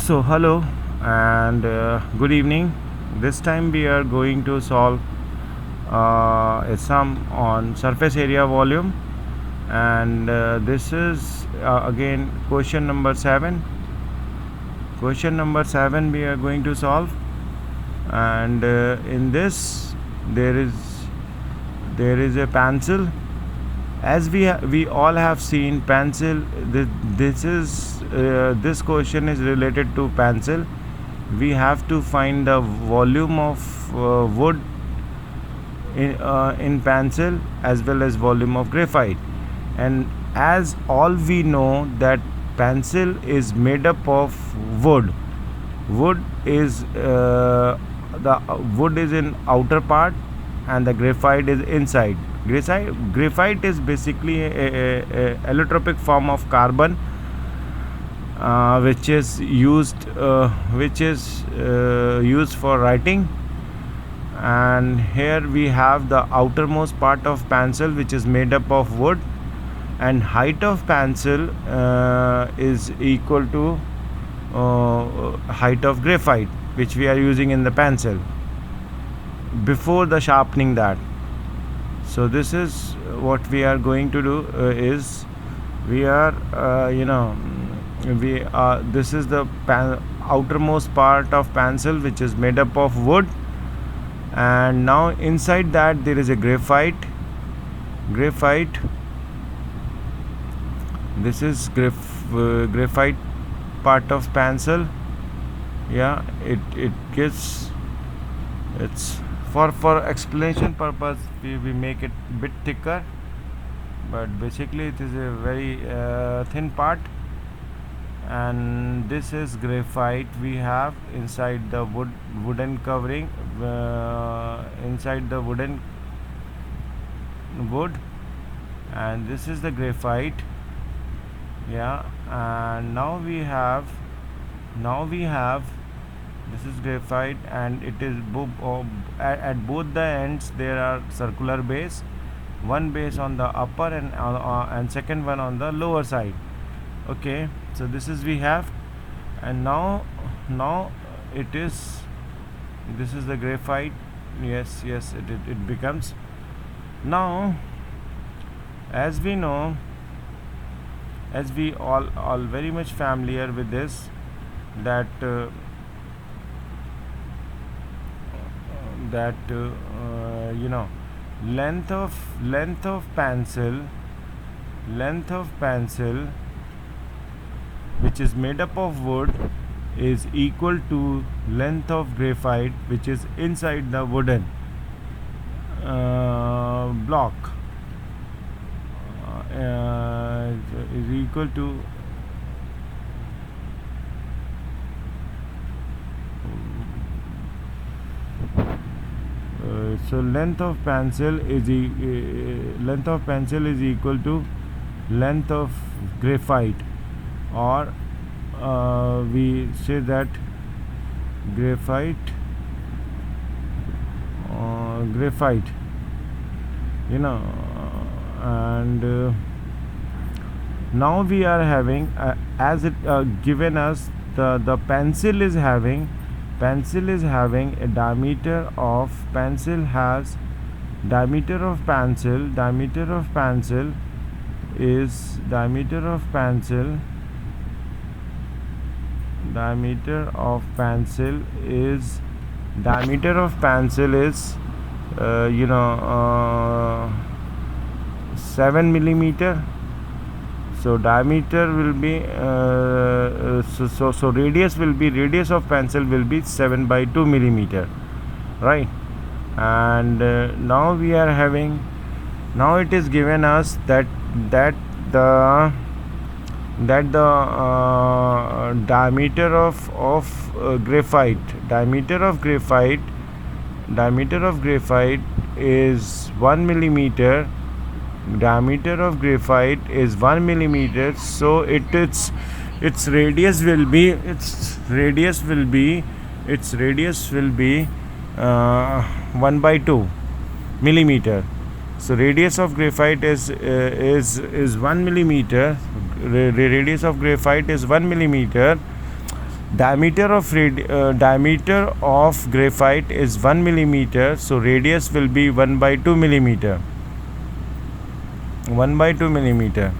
So hello and good evening. This time we are going to solve a sum on surface area volume, and this is again question number 7. Question number 7 we are going to solve, and in this there is a pencil. As we all have seen pencil, this question is related to pencil. We have to find the volume of wood in pencil as well as volume of graphite, and as all we know that pencil is made up of wood. Wood is in outer part and the graphite is inside. Graphite is basically a allotropic form of carbon, which is used for writing. And here we have the outermost part of pencil, which is made up of wood, and height of pencil is equal to height of graphite, which we are using in the pencil before the sharpening that. So this is what we are going to do, is we are this is the outermost part of pencil, which is made up of wood, and now inside that there is a graphite. This is graphite part of pencil. It gives, it's for explanation purpose we make it a bit thicker, but basically it is a very thin part. And this is graphite we have inside the wooden covering, inside the wood, and this is the graphite. And now we have this is graphite, and it is at both the ends there are circular base, one base on the upper and second one on the lower side. Okay, so this is we have, and now this is the graphite. Yes, it becomes. Now, as we know, as we all very much familiar with this, that length of pencil which is made up of wood is equal to length of graphite, which is inside the wooden block, is equal to so length of pencil is equal to length of graphite, or we say that graphite and now we are having, as it given us, the pencil is having a diameter of pencil has diameter of pencil is you know 7 millimeter. So diameter will be so radius of pencil will be 7/2 millimeter, right? And now we are having, now it is given us that the diameter of graphite is 1 millimeter. Diameter of graphite is 1 millimeter, so its radius will be 1/2 millimeter. So radius of graphite is 1 millimeter. Radius of graphite is 1 millimeter. Diameter of graphite is 1 millimeter, so radius will be 1 by 2 millimeter. 1 by 2 millimeter.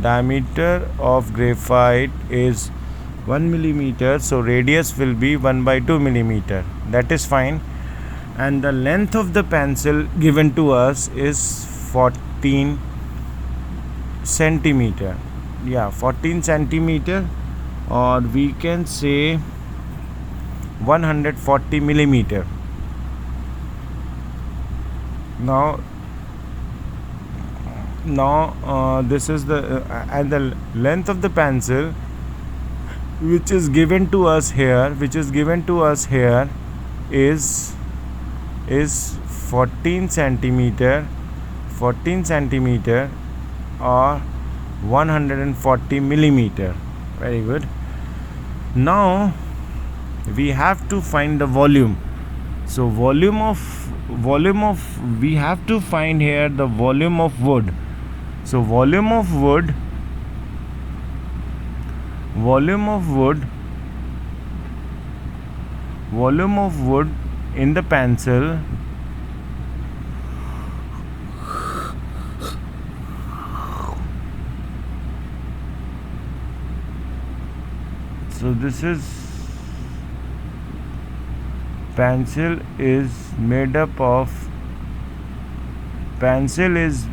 Diameter of graphite is 1 millimeter, so radius will be 1 by 2 millimeter. That is fine. And the length of the pencil given to us is 14 centimeter. Yeah, 14 centimeter, or we can say 140 millimeter. Now this is the and the length of the pencil which is given to us here is 14 centimeter or 140 millimeter. Very good. Now we have to find the volume. So volume of we have to find here the volume of wood. So volume of wood in the pencil so this is pencil is made up of pencil is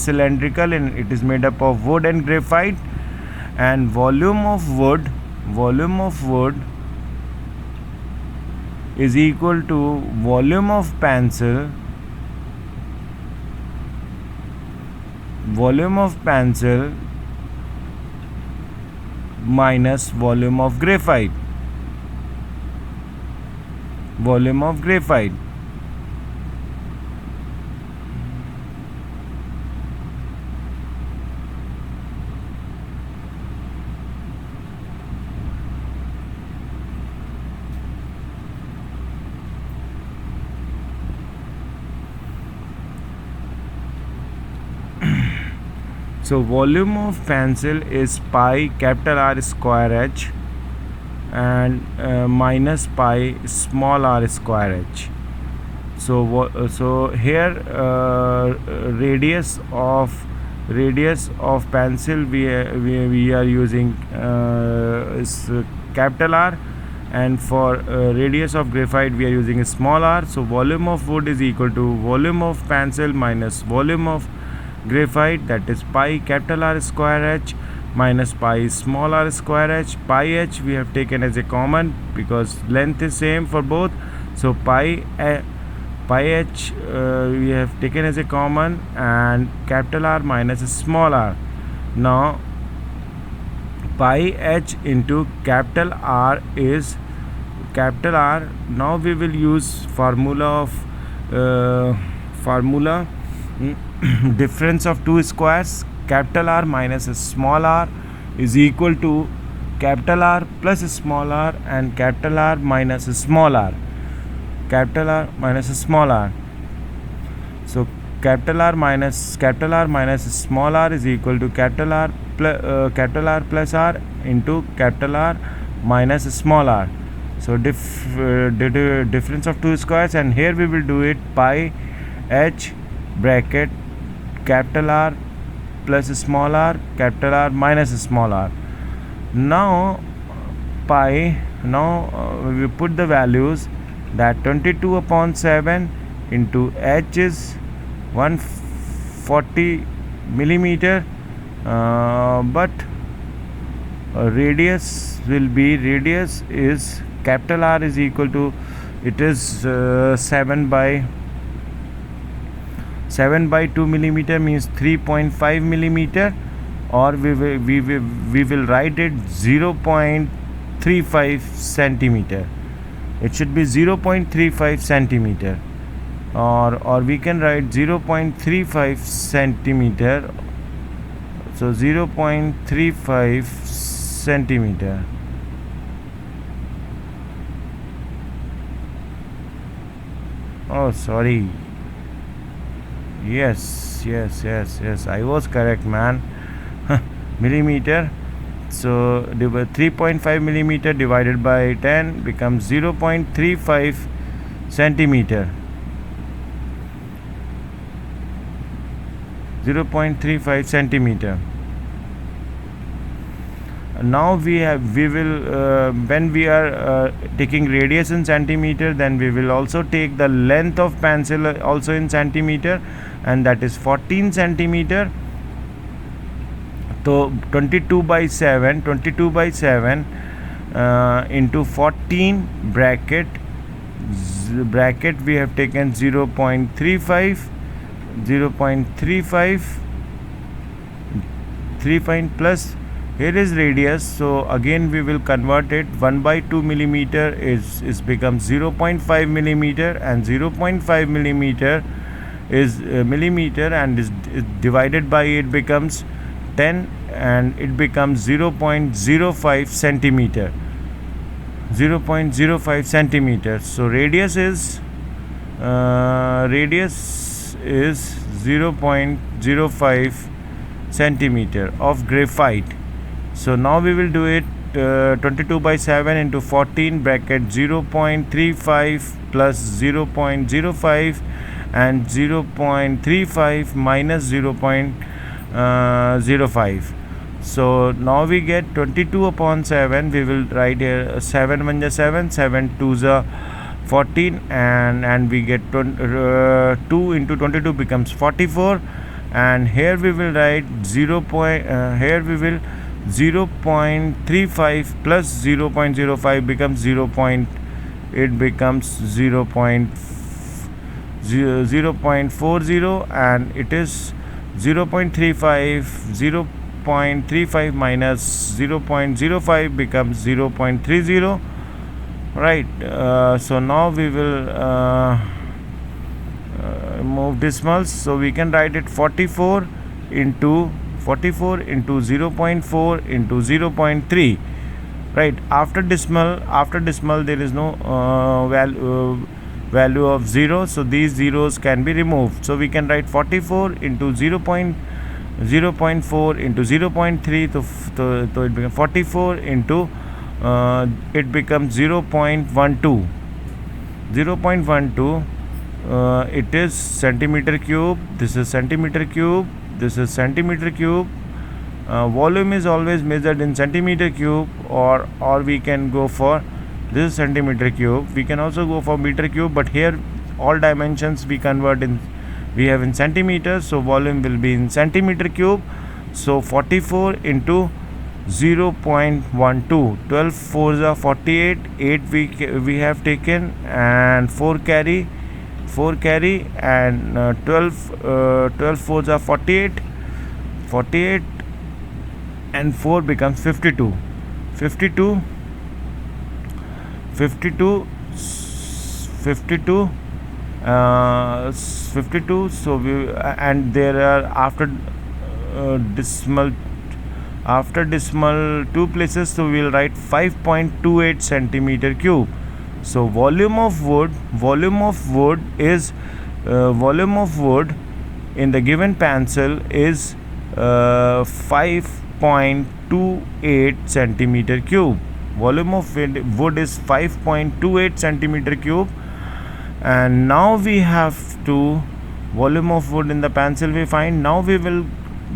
cylindrical and it is made up of wood and graphite, and volume of wood is equal to volume of pencil minus volume of graphite. So volume of pencil is pi capital R square H and minus pi small r square H. So here radius of pencil we are using is capital R, and for radius of graphite we are using a small r. So volume of wood is equal to volume of pencil minus volume of graphite, that is pi capital R square H minus pi small r square H. Pi H we have taken as a common because length is same for both, so pi H we have taken as a common, and capital R minus small r. Now pi H into capital R is capital R. Now we will use formula difference of two squares. Capital R minus small r is equal to capital R plus small r and capital R minus small r. So capital R minus small r is equal to capital R plus r into capital R minus small r. So difference of two squares, and here we will do it pi H bracket capital R plus small r, capital R minus small r. Now we put the values, that 22 upon 7 into H is 140 millimeter, but radius is capital R is equal to, it is 7 by 2 millimeter, means 3.5 millimeter, or we will write it 0.35 centimeter. It should be 0.35 centimeter, or we can write 0.35 centimeter. So 0.35 centimeter. Oh, sorry. Yes. I was correct, man. Millimeter. So 3.5 millimeter divided by 10 becomes 0.35 centimeter. 0.35 centimeter. Now we will when we are taking radius in centimeter, then we will also take the length of pencil also in centimeter, and that is 14 centimeter. So 22 by 7 into 14 bracket we have taken 0.35 plus here is radius, so again we will convert it. 1 by 2 millimeter is becomes 0.5 millimeter, and 0.5 millimeter is millimeter, and is divided by it becomes 10, and it becomes 0.05 centimeter. 0.05 centimeter. So radius is 0.05 centimeter of graphite. So now we will do it. 22 by 7 into 14 bracket 0.35 plus 0.05 and 0.35 minus 0.05. So now we get 22 upon 7. We will write here 7 1 7, 7 2 14, and we get 2 into 22 becomes 44, and here we will write 0.35 plus 0.05 becomes 0. It becomes 0.40, and it is 0.35 minus 0.05 becomes 0.30, right? So now we will move decimals, so we can write it 44 into 0.4 into 0.3, right? After decimal there is no value of 0, so these zeros can be removed. So we can write 44 into 0.4 into 0.3, so it becomes 44 into it becomes 0.12. It is centimeter cube. This is centimeter cube. This is centimeter cube. Volume is always measured in centimeter cube, or we can go for this is centimeter cube. We can also go for meter cube, but here all dimensions we convert in, we have in centimeters, so volume will be in centimeter cube. So 44 into 0.12, 12 4s are 48, 8 we have taken, and 4 carry, and 12 4s are 48, and 4 becomes 52. So we, and there are after decimal 2 places, so we will write 5.28 centimeter cube. So volume of wood is volume of wood in the given pencil is 5.28 centimeter cube. Volume of wood is 5.28 centimeter cube, and now we have to volume of wood in the pencil we find. Now we will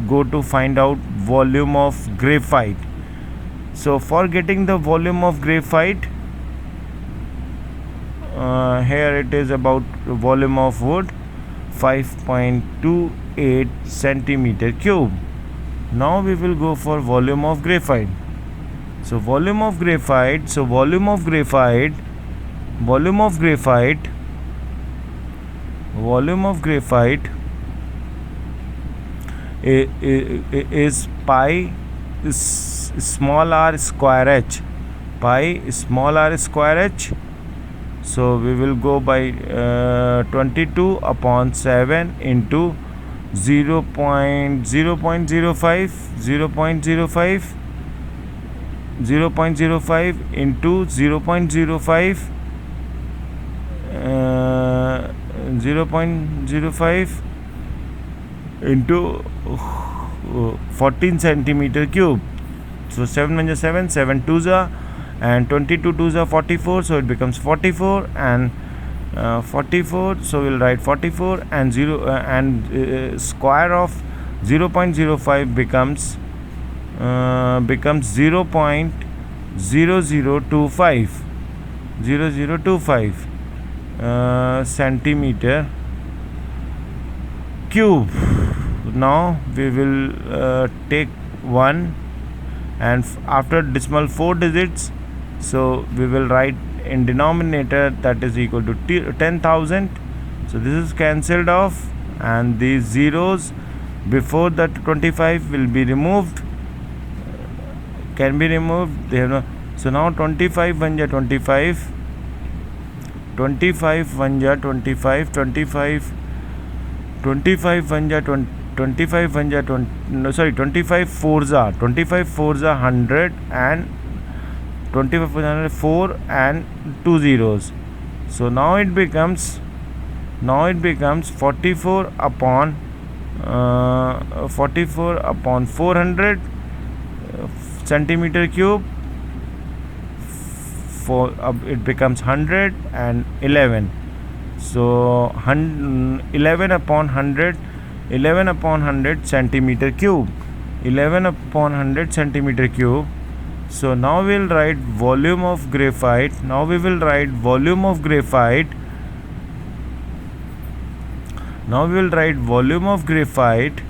go to find out volume of graphite. So for getting the volume of graphite, here it is about volume of wood 5.28 centimeter cube. Now we will go for volume of graphite. So volume of graphite is pi small r square h. So we will go by 22 upon 7 into 0.05 into 0.05 0.05 into 14 centimeter cube. So 7 1 is 7, 7 2s are, and 22 2s are 44, so it becomes 44, and 44, so we'll write 44, and 0 square of 0.05 becomes 0.0025 centimeter cube. Now we will take 1, and after decimal 4 digits, so we will write in denominator, that is equal to 10,000. So this is cancelled off, and these zeros before that 25 will be removed, can be removed. They have no. So now 25 1 ja 25, 25 1 ja 25, 25 1 ja 20, 25 1 ja 20, no sorry, 25 4s are 100, and 25 4 and 2 zeros. So now it becomes 44 upon 400 centimeter cube. It becomes 111. So 11 upon 100 centimeter cube. 11 upon 100 centimeter cube. So now we'll write volume of graphite. Now we will write volume of graphite. Now we will write volume of graphite.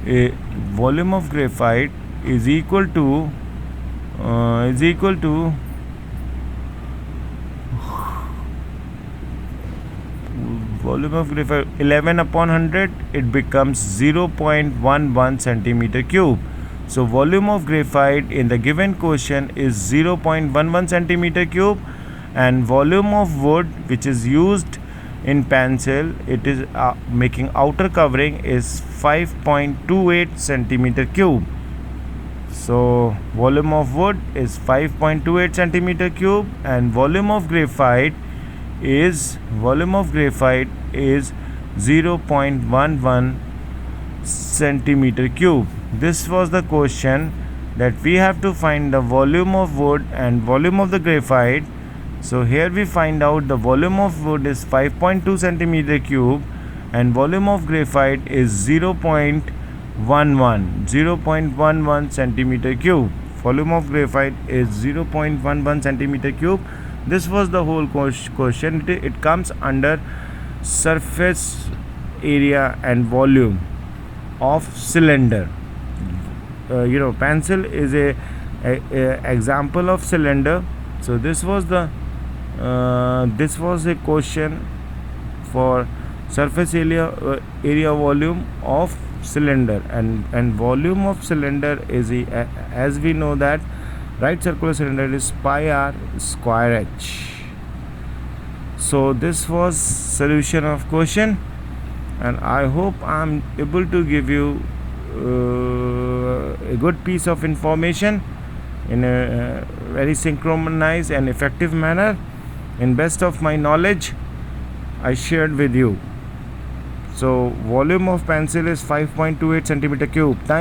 Volume of graphite is equal to volume of graphite 11 upon 100, it becomes 0.11 centimeter cube. So volume of graphite in the given question is 0.11 centimeter cube, and volume of wood which is used in pencil, it is making outer covering, is 5.28 centimeter cube. So volume of wood is 5.28 centimeter cube, and volume of graphite is 0.11 centimeter cube. This was the question, that we have to find the volume of wood and volume of the graphite. So here we find out the volume of wood is 5.2 centimeter cube, and volume of graphite is 0.11 centimeter cube. Volume of graphite is 0.11 centimeter cube. This was the whole question. It comes under surface area and volume of cylinder. Pencil is a example of cylinder. So this was a question for surface area volume of cylinder, and volume of cylinder is as we know that right circular cylinder is pi r square h. So this was solution of question, and I hope I'm able to give you a good piece of information in a very synchronized and effective manner. In best of my knowledge, I shared with you. So volume of pencil is 5.28 centimeter cube. Thank